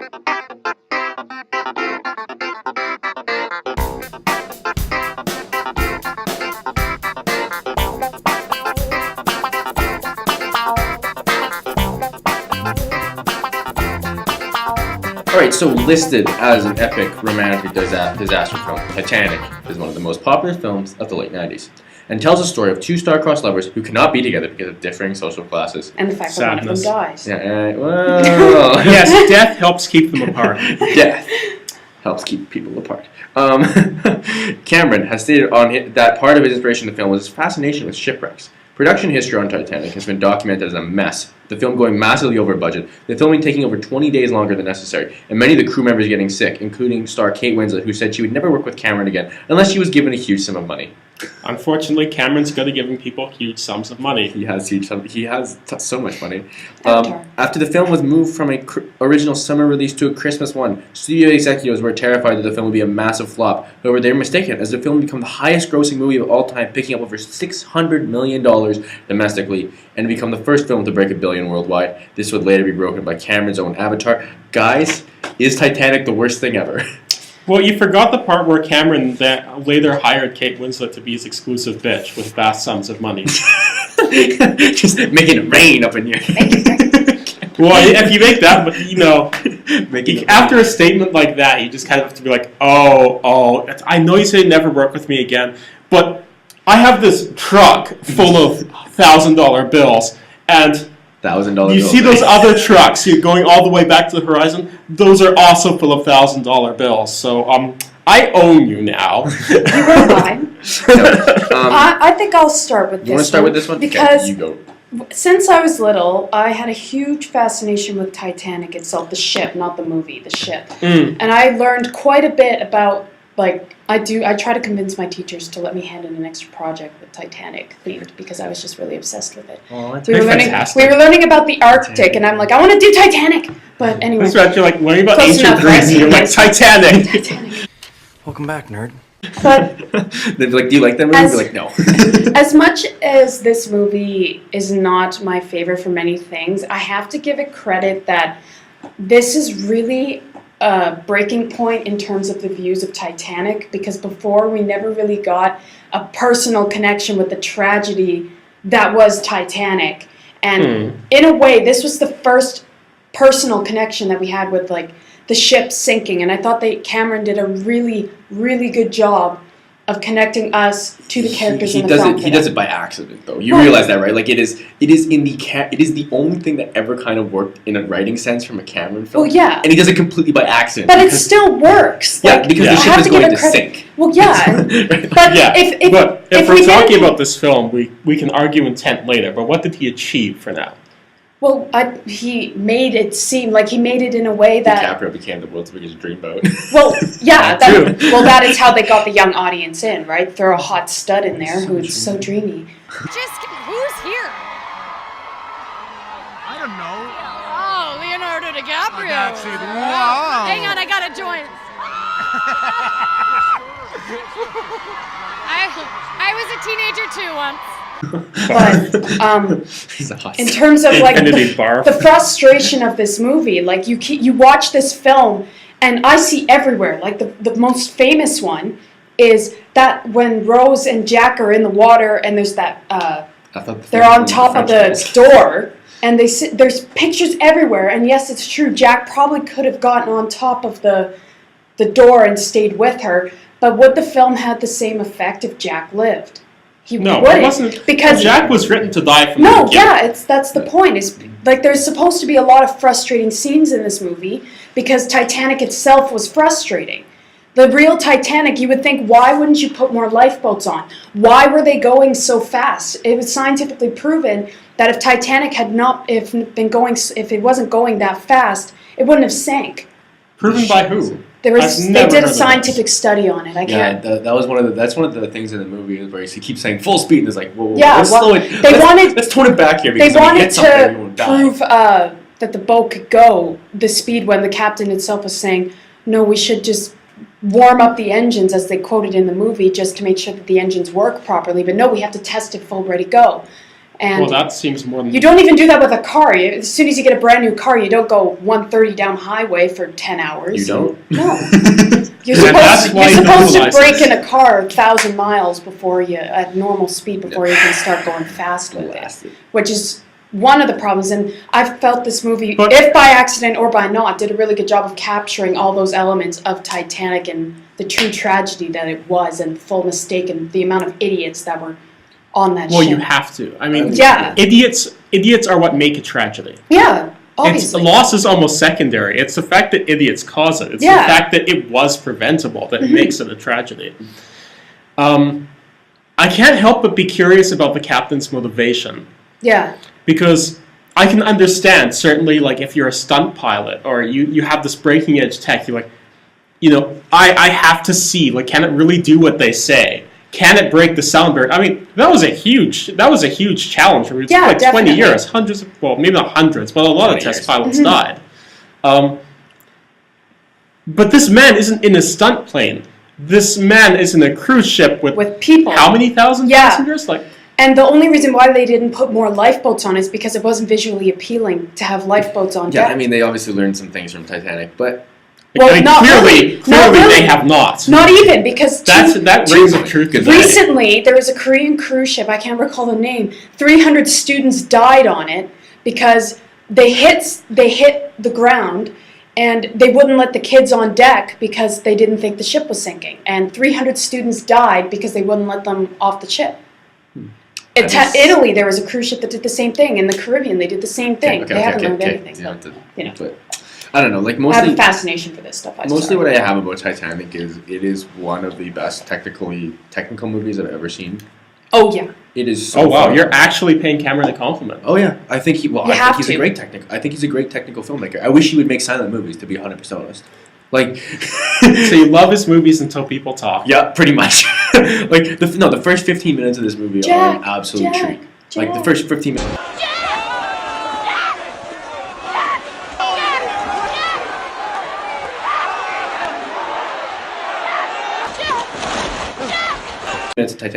Alright, so listed as an epic romantic disaster film, Titanic is one of the most popular films of the late 90s and tells the story of two star-crossed lovers who cannot be together because of differing social classes. And the fact that one of them dies. Yeah, well... Yes, death helps keep them apart. Death helps keep people apart. Cameron has stated that part of his inspiration in the film was his fascination with shipwrecks. Production history on Titanic has been documented as a mess, the film going massively over budget, the filming taking over 20 days longer than necessary, and many of the crew members getting sick, including star Kate Winslet, who said she would never work with Cameron again unless she was given a huge sum of money. Unfortunately, Cameron's good at giving people huge sums of money. He has so much money. After the film was moved from an original summer release to a Christmas one, studio executives were terrified that the film would be a massive flop. However, they were mistaken, as the film became the highest-grossing movie of all time, picking up over $600 million domestically, and become the first film to break $1 billion worldwide. This would later be broken by Cameron's own Avatar. Guys, is Titanic the worst thing ever? Well, you forgot the part where Cameron later hired Kate Winslet to be his exclusive bitch with vast sums of money. Just making it rain up in here. Well, if you make that, after a statement like that, you just kind of have to be like, I know you say never work with me again, but I have this truck full of $1,000 bills, and $1,000 you see those other trucks going all the way back to the horizon? Those are also full of $1,000 bills. So I own you now. You were mine. I think I'll start with this one. You want to start with this one? Because okay, you go. Since I was little, I had a huge fascination with Titanic itself, the ship, not the movie, the ship. And I learned quite a bit about, I try to convince my teachers to let me hand in an extra project with Titanic themed because I was just really obsessed with it. Oh, that's fantastic. We were learning about the Arctic, and I'm like, I want to do Titanic! But anyway. That's right, you're like, learning about Close ancient enough, Greece, right? and you're like, Titanic! Titanic. Welcome back, nerd. But They'd be like, do you like that movie? I'd be like, no. As much as this movie is not my favorite for many things, I have to give it credit that this is really a breaking point in terms of the views of Titanic, because before we never really got a personal connection with the tragedy that was Titanic. And in a way, this was the first personal connection that we had with the ship sinking, and I thought that Cameron did a really, really good job of connecting us to the characters in the film. He does it by accident, though. You realize that, right? It is the only thing that ever kind of worked in a writing sense from a Cameron film. Well, yeah. And he does it completely by accident. But it still works. Yeah, because the ship is going to sink. Well, yeah. But if we're talking about this film, we can argue intent later, but what did he achieve for now? Well, he made it seem like he made it in a way that DiCaprio became the world's biggest dreamboat. Well, yeah, that is how they got the young audience in, right? Throw a hot stud in there who's so dreamy. Who's here? I don't know. Oh, Leonardo DiCaprio. That's it. Wow. Hang on, I gotta join. I was a teenager too once. But in terms of the frustration of this movie, you watch this film and I see everywhere, the most famous one is that when Rose and Jack are in the water and there's that they're on top of the door and there's pictures everywhere, and yes, it's true, Jack probably could have gotten on top of the door and stayed with her, but would the film had the same effect if Jack lived? He wouldn't, it wasn't, because Jack was written to die from the beginning. That's the point. Is there's supposed to be a lot of frustrating scenes in this movie because Titanic itself was frustrating. The real Titanic, you would think, why wouldn't you put more lifeboats on? Why were they going so fast? It was scientifically proven that if Titanic had not if it wasn't going that fast, it wouldn't have sank. Proven by who? They did a scientific study on it. That's one of the things in the movie is where he keeps saying full speed, and it's like, whoa, let's tone it back here because they wanted to prove that the boat could go the speed when the captain itself was saying, no, we should just warm up the engines, as they quoted in the movie, just to make sure that the engines work properly. But no, we have to test it full ready go. And Well, that seems more than... you don't even do that with a car. As soon as you get a brand new car, you don't go 130 down highway for 10 hours. You don't? No. You're And that's supposed, why you're you don't supposed to have a break license. in a car 1,000 miles before you, at normal speed, before you can start going fast with it. Which is one of the problems. And I've felt this movie, But- if by accident or by not, did a really good job of capturing all those elements of Titanic and the true tragedy that it was, and full mistake, and the amount of idiots that were on that Well, ship. you have to. I mean, Yeah. idiots are what make a tragedy. Yeah, It's obviously. loss is almost secondary. It's the fact that idiots cause it. It's Yeah. the fact that it was preventable that makes it a tragedy. I can't help but be curious about the captain's motivation, Yeah. because I can understand, certainly, like if you're a stunt pilot or you have this breaking edge tech, you're like, I have to see, like, can it really do what they say? Can it break the sound barrier? I mean, that was a huge challenge for me. It took Yeah, like 20 definitely. years, maybe not hundreds, but a lot of 20 test years. pilots died. But this man isn't in a stunt plane. This man is in a cruise ship with people. how many thousand Yeah. passengers? Like, And the only reason why they didn't put more lifeboats on is because it wasn't visually appealing to have lifeboats on Yeah, deck. I mean, they obviously learned some things from Titanic, but Well, I mean, not clearly, really. Not really. they have not. Not even, because That rings of truth to that. recently there was a Korean cruise ship, I can't recall the name, 300 students died on it because they hit the ground and they wouldn't let the kids on deck because they didn't think the ship was sinking. And 300 students died because they wouldn't let them off the ship. In Italy, there was a cruise ship that did the same thing. In the Caribbean, they did the same thing. They haven't learned anything. Yeah, You know. but I don't know. Like I have a mostly, fascination for this stuff. mostly what I have about Titanic is it is one of the best technical movies I've ever seen. Oh, yeah. It is. So Oh wow, fun. you're actually paying Cameron a compliment. Oh yeah, I think he. Well, You I have think he's to. a great technical. I think he's a great technical filmmaker. I wish he would make silent movies. To be 100% honest, like. So you love his movies until people talk. Yeah, pretty much. Like the first 15 minutes of this movie are an absolute treat. Like the first 15 minutes.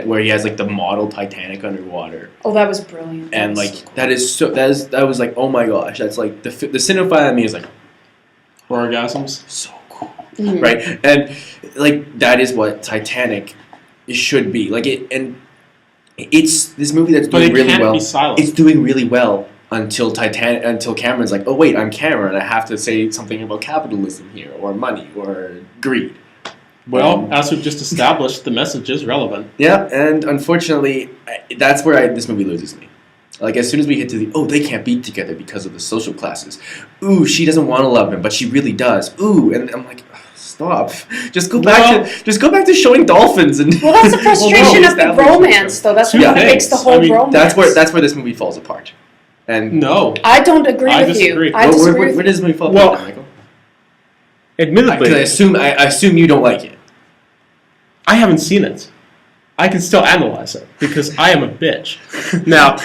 Where he has like the model Titanic underwater, Oh, that was brilliant. That and was like so cool. that was like, oh my gosh, that's like the cinephile in me is like Orgasms. so cool, Mhm. right? And like that is what Titanic should be. Like it's this movie that's But doing it really can't well. be silent. It's doing really well until Cameron's like, oh wait, I'm Cameron, I have to say something about capitalism here, or money, or greed. Well, as we've just established, the message is relevant. Yeah, and unfortunately, that's where this movie loses me. Like, as soon as we get to they can't be together because of the social classes. Ooh, she doesn't want to love him, but she really does. Ooh, and I'm like, stop. Just go back to showing dolphins and. Well, that's the frustration of the establish romance, though. That's Two what things. makes the whole I mean, romance. That's where this movie falls apart. And No. I don't agree I with disagree. you. I disagree with where you. does this movie fall Well, apart, Michael? Admittedly, Because I assume you don't like it. I haven't seen it. I can still analyze it because I am a bitch. Now,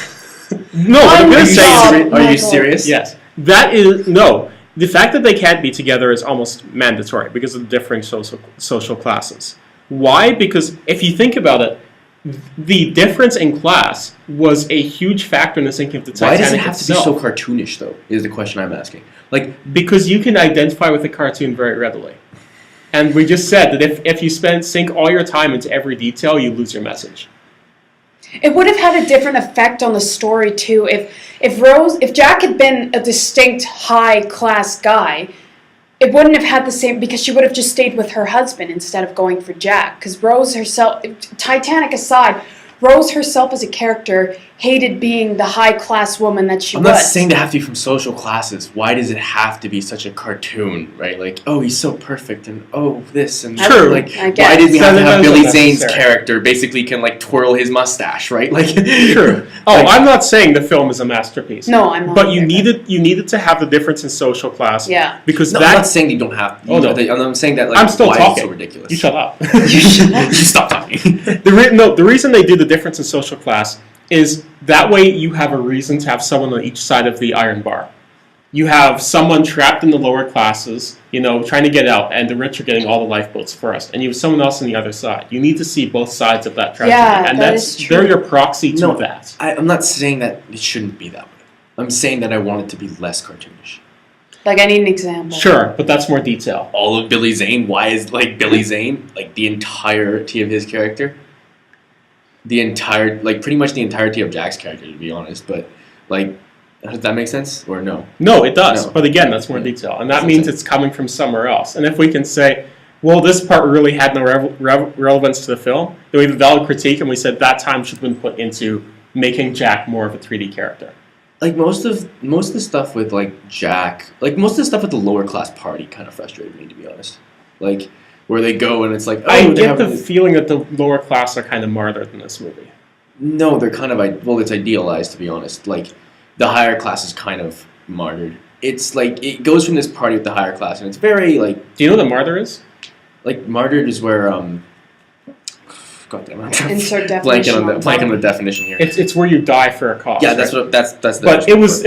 no, what I'm going to say is, Michael. Are you serious? yes, that is no. The fact that they can't be together is almost mandatory because of the differing social classes. Why? Because if you think about it, the difference in class was a huge factor in the sinking of the Titanic Why does it have to be itself. so cartoonish, though? Is the question I'm asking. Like, Because you can identify with the cartoon very readily. And we just said that if you sink all your time into every detail, you lose your message. It would have had a different effect on the story too if Jack had been a distinct high class guy. It wouldn't have had the same, because she would have just stayed with her husband instead of going for Jack. Because Rose herself, Titanic aside, Rose herself as a character hated being the high-class woman that she I'm was. not saying they have to be from social classes. Why does it have to be such a cartoon, right? Like, oh, he's so perfect, and oh, this, and True. like, I guess. why did we have to have Sometimes Billy it's Zane's necessary. character basically can, like, twirl his mustache, right? Like, True. Oh, like, I'm not saying the film is a masterpiece. No, I'm not. But you either. needed to have the difference in social class. Yeah. Because no, I'm not that saying you don't have. Oh, no. I'm saying that, like, I'm still why talking. it's so ridiculous. You shut up. You stop talking. The reason they do the difference in social class is that way you have a reason to have someone on each side of the iron bar. you have someone trapped in the lower classes, trying to get out, and the rich are getting all the lifeboats first, and you have someone else on the other side. You need to see both sides of that tragedy, Yeah, and that is true. they're your proxy to No, that. I'm not saying that it shouldn't be that way. I'm saying that I want it to be less cartoonish. Like, I need an example. Sure, but that's more detail. All of Billy Zane, why is Billy Zane, the entirety of his character? Pretty much the entirety of Jack's character, to be honest, but, does that make sense, or no? No, it does, No. but again, that's more detail, and that That's means it. it's coming from somewhere else. And if we can say, well, this part really had no relevance to the film, then we have a valid critique, and we said that time should have been put into making Jack more of a 3D character. Most of the stuff with Jack, most of the stuff with the lower class party kind of frustrated me, to be honest. Where they go and it's I they get have the this- feeling that the lower class are kind of martyred in this movie. No, they're kind of it's idealized, to be honest. The higher class is kind of martyred. It's it goes from this party with the higher class, and it's very Do you know what a martyr is? martyred is where God damn, I'm Insert blanking definition. on the definition here. It's where you die for a cause. Yeah, that's right? what that's the. But it was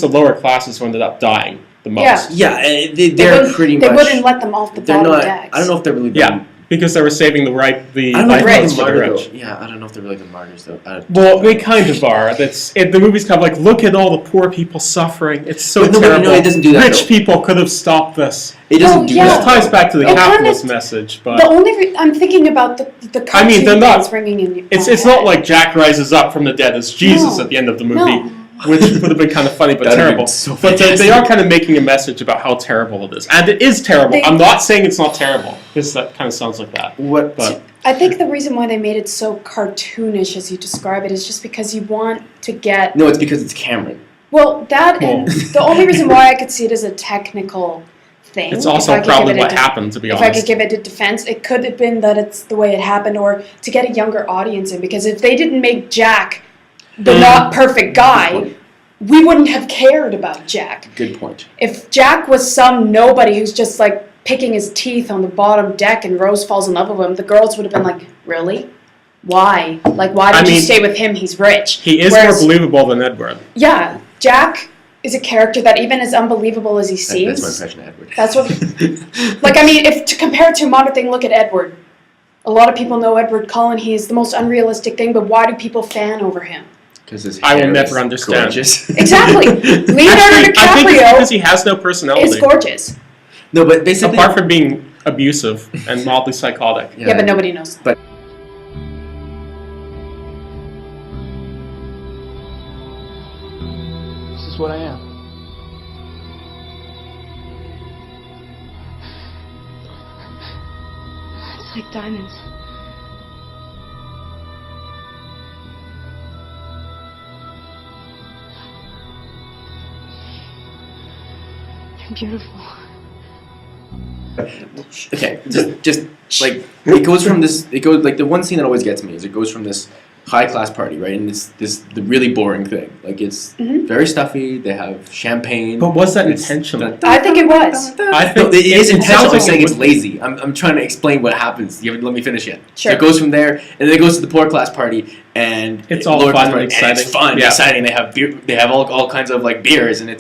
the lower classes who ended up dying the most. Yeah, they're pretty much. They wouldn't let them off the They're bottom not. decks. I don't know if they're really. Yeah, because they were saving the I don't know if they're lifeboats the for the martyrs, rich. though. Yeah, I don't know if they're really the martyrs though. Well, they kind of are. The movie's kind of look at all the poor people suffering. It's so But no, terrible. it doesn't do that, Rich though. people could have stopped this. It doesn't Well, do yeah. that. This ties back to the It kind capitalist of- message, The but only I'm thinking about the cartoon I mean, they're not- that's ringing in. it's not like Jack rises up from the dead as Jesus No. at the end of the movie, No. which would have been kind of funny but That'd have been terrible. so But they fantastic. are kind of making a message about how terrible it is, and it is terrible. They- I'm not saying it's not terrible, because that kind of sounds like that. What? But I think the reason why they made it so cartoonish, as you describe it, is just because you want to get No, it's because it's Cameron. and the only reason why I could see it as a technical thing. it's if I also could probably give it a what de- happened, to be If I could honest. give it a defense, it could have been that it's the way it happened, or to get a younger audience in. Because if they didn't make Jack the not perfect guy, we wouldn't have cared about Jack. Good point. If Jack was some nobody who's just picking his teeth on the bottom deck and Rose falls in love with him, the girls would have been like, really? Why? Why did you stay with him? He's rich. He is Whereas- more believable than Edward. Yeah, Jack is a character that even as unbelievable as he seems. That's my impression of Edward. That's what. If to compare it to a modern thing, look at Edward. A lot of people know Edward Cullen. He is the most unrealistic thing, but why do people fan over him? Because his I will hair never is understand. gorgeous. Exactly. Leonardo Actually, I think it's DiCaprio because he has no personality. is gorgeous. No, but basically, Apart from being abusive and mildly psychotic. Yeah, but nobody knows. But This is what I am. It's like diamonds. They're beautiful. okay, just it goes from this. It goes the one scene that always gets me is it goes from this high class party, right, and it's the really boring thing. It's very stuffy. They have champagne. But was that It's- intentional? I think it was. I No, think it is sounds intentional. I'm like saying it it's would- lazy. I'm trying to explain what happens. You haven't let me finish yet. Sure. So it goes from there, and then it goes to the poor class party, and It's all lower fun class and party, exciting. it's fun, Yeah. exciting. They have beer. They have all kinds of beers, and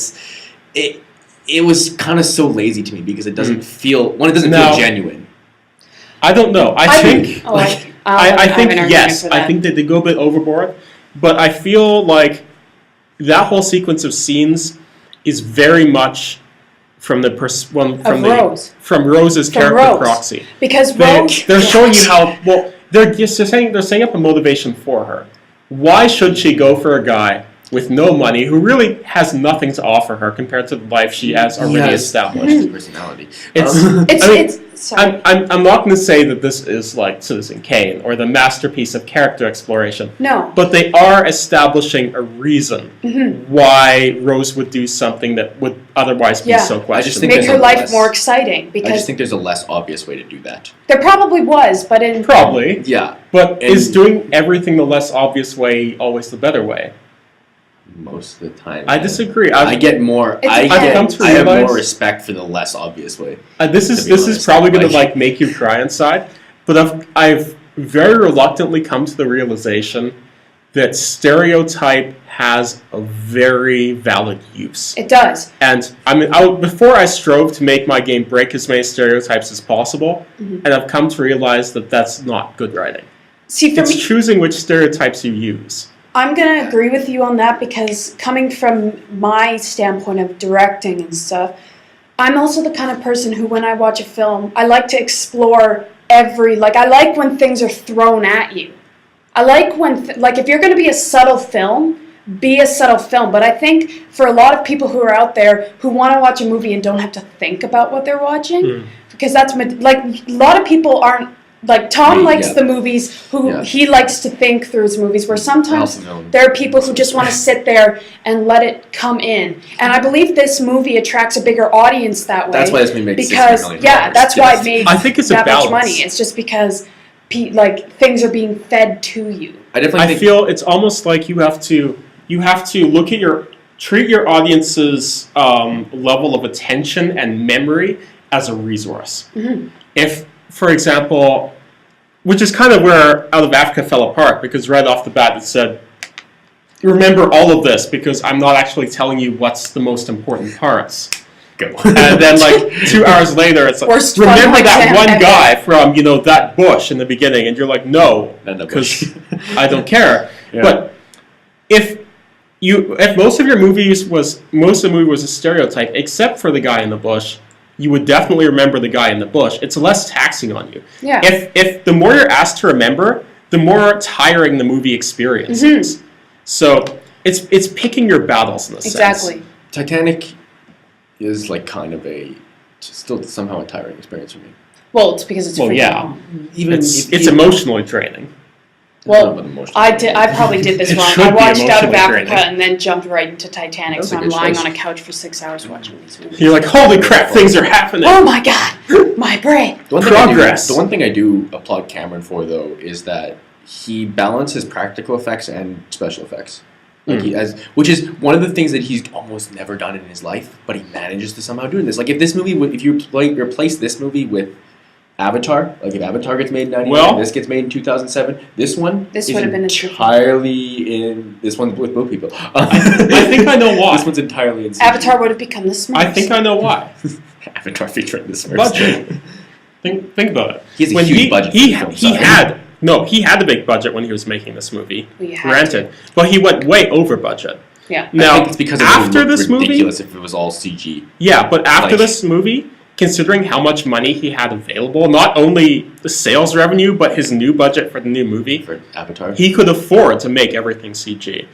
it was kind of so lazy to me because it doesn't feel it doesn't No. feel genuine. I don't know. I think Oh, like, I think have an argument yes. for I that. think that they go a bit overboard, but I feel like that whole sequence of scenes is very much from the Rose. from Rose's From character Rose. proxy. Because They're Rose. showing you how well they're setting up a motivation for her. Why should she go for a guy with no money who really has nothing to offer her compared to the life she has already established? Personality. It's It's I mean, it's sorry. I'm not going to say that this is like Citizen Kane or the masterpiece of character exploration, No. but they are establishing a reason why Rose would do something that would otherwise be Yeah. so I just think questionable. Make there's her a life less- more exciting I because just think there's a less obvious way to do that. there probably was, but in Probably, Yeah, but And- is doing everything the less obvious way always the better way? most of the time. I disagree. I get more. It's I a- I've come get. to I have realize- more respect for the less obvious way. This To is be this is honest, probably going to like- make you cry inside, but I've very reluctantly come to the realization that stereotype has a very valid use. It does. And I mean, before I strove to make my game break as many stereotypes as possible, and I've come to realize that that's not good writing. See, for It's me, choosing which stereotypes you use. I'm going to agree with you on that because coming from my standpoint of directing and stuff, I'm also the kind of person who, when I watch a film, I like to explore I like when things are thrown at you. I like when, if you're going to be a subtle film, be a subtle film. But I think for a lot of people who are out there who want to watch a movie and don't have to think about what they're watching, because that's, a lot of people aren't, Tom likes the movies he likes to think through his movies, where sometimes there are people who just want to sit there and let it come in. And I believe this movie attracts a bigger audience that way. That's why this movie makes because, $60 million. That's why it made I think it's that a balance. much money. It's just because things are being fed to you. I feel it's almost like you have to look at treat your audience's level of attention and memory as a resource. If, for example, which is kind of where Out of Africa fell apart, because right off the bat it said, remember all of this because I'm not actually telling you what's the most important parts. Go. And then 2 hours later it's like, remember that one guy from that bush in the beginning, and you're like, no, because I don't care. Yeah. But if most of the movie was a stereotype except for the guy in the bush, you would definitely remember the guy in the bush. It's less taxing on you. Yeah. If the more you're asked to remember, the more tiring the movie experience is. So it's picking your battles in a sense. Exactly. Titanic is kind of still somehow a tiring experience for me. Well, it's because it's freaking long. Even it's emotionally draining. Well, I probably did this wrong. I watched Out of Africa and then jumped right into Titanic, so I'm lying on a couch for 6 hours watching these movies. You're like, holy crap, things are happening. Oh my god, my brain. Progress. The one thing I do applaud Cameron for, though, is that he balances practical effects and special effects. Which is one of the things that he's almost never done in his life, but he manages to somehow do this. If you replace this movie with Avatar, if Avatar gets made in 1999, and this gets made in 2007, this would have been entirely in. This one's with both people. I think I know why. This one's entirely in CG. Avatar would have become the Smurfs. I think I know why. Avatar featuring the Smurfs. Budget. Think about it. He has a huge budget. He had a big budget when he was making this movie. Granted, but he went way over budget. Yeah. Now, I think it's because after this movie, ridiculous if it was all CG. Yeah, but after this movie, considering how much money he had available, not only the sales revenue, but his new budget for the new movie, for Avatar, he could afford to make everything CG.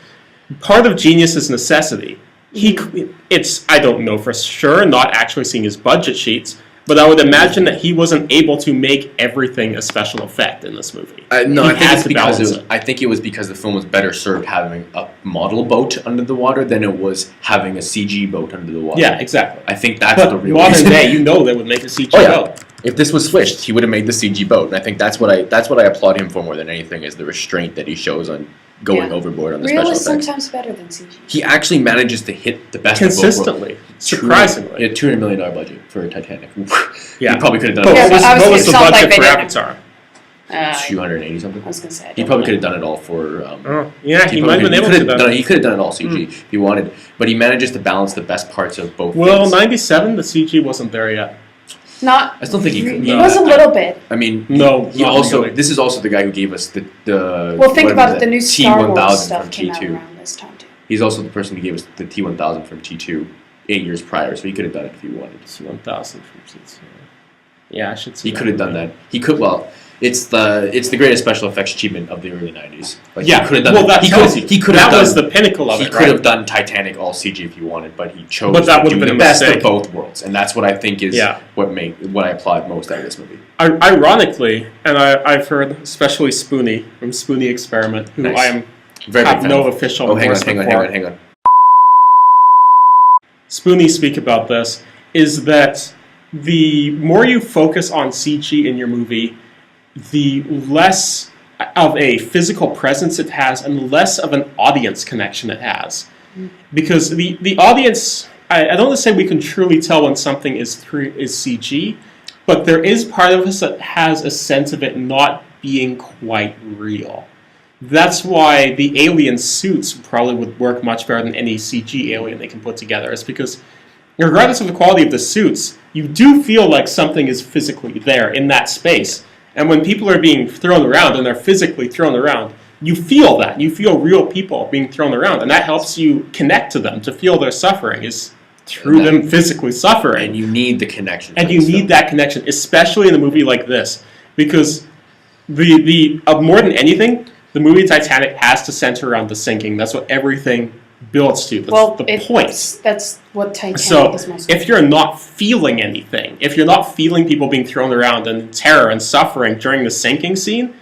Part of genius is necessity. I don't know for sure, not actually seeing his budget sheets, but I would imagine that he wasn't able to make everything a special effect in this movie. I think it was because the film was better served having a model boat under the water than it was having a CG boat under the water. Yeah, exactly. I think that's the real modern reason. day, they would make a CG boat. If this was switched, he would have made the CG boat, and I think that's what I applaud him for more than anything is the restraint that he shows on going overboard on the special effects. Real is sometimes better than CG. He actually manages to hit the best consistently, surprisingly. He had $200 million budget for Titanic. Yeah, he probably could have done it. What was the budget for Avatar? 280 something. I was gonna say. He probably could have done it all for. He might have been able to. He could have done it all CG if he wanted, but he manages to balance the best parts of both. Well, things. 97, the CG wasn't there yet. I still think he could. He was a little bit. I mean, no. He also. Really. This is also the guy who gave us the. Well, think about it. The new Star Wars stuff from came T2. out around this time too. He's also the person who gave us the T1000 from T2 8 years prior, so he could have done it if he wanted. T1000 from T2. Yeah, I should see. He could have done that. He could. Well, it's the greatest special effects achievement of the early 90s. He could have done. Well, that was the pinnacle of it. He could have done Titanic all CG if he wanted, but he chose to do the best of both worlds, and that's what I think is what I applaud most out of this movie. Ironically, and I've heard especially Spoonie from Spoonie Experiment, who I am have no official. Hang on. Spoonie speak about this is that the more you focus on CG in your movie, the less of a physical presence it has and the less of an audience connection it has. Because the audience, I don't want to say we can truly tell when something is CG, but there is part of us that has a sense of it not being quite real. That's why the alien suits probably would work much better than any CG alien they can put together. It's because, regardless of the quality of the suits, you do feel like something is physically there in that space. And when people are being thrown around and they're physically thrown around, you feel that. You feel real people being thrown around. And that helps you connect to them, to feel their suffering is through them physically suffering. And you need the connection. And you need that connection, especially in a movie like this. Because more than anything, the movie Titanic has to center around the sinking. That's what everything builds to. That's the point. That's what Titanic So, is most if you're not feeling anything, if you're not feeling people being thrown around and terror and suffering during the sinking scene,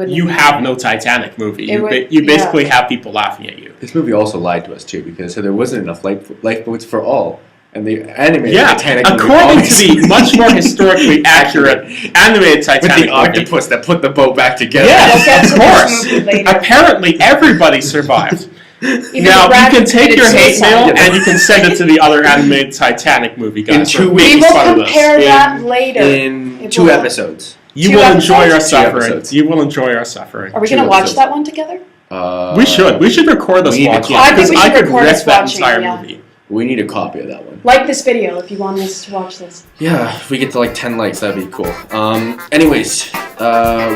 you have no Titanic movie. You basically have people laughing at you. This movie also lied to us too, because there wasn't enough lifeboats for all. And the animated Titanic movie, according to the much more historically accurate animated Titanic with the octopus that put the boat back together. Yes, of course. Apparently, everybody survived. Now, you can take your hate mail and you can send it to the other animated Titanic movie guys. In 2 We weeks. will compare that later. In 2 episodes. You will enjoy our suffering. You will enjoy our suffering. Are we going to watch that one together? We should. We should record this watching. Because I could rip that entire movie. We need a copy of that one. Like this video if you want us to watch this. Yeah, if we get to like 10 likes, that'd be cool. Anyways,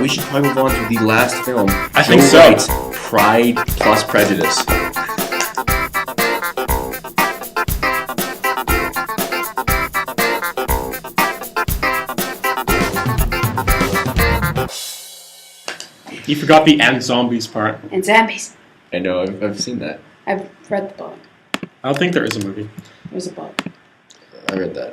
we should probably move on to the last film. I think so. Wright's Pride plus Prejudice. You forgot the "and zombies" part. And zombies. I know, I've seen that. I've read the book. I don't think there is a movie. There's a book. I read that.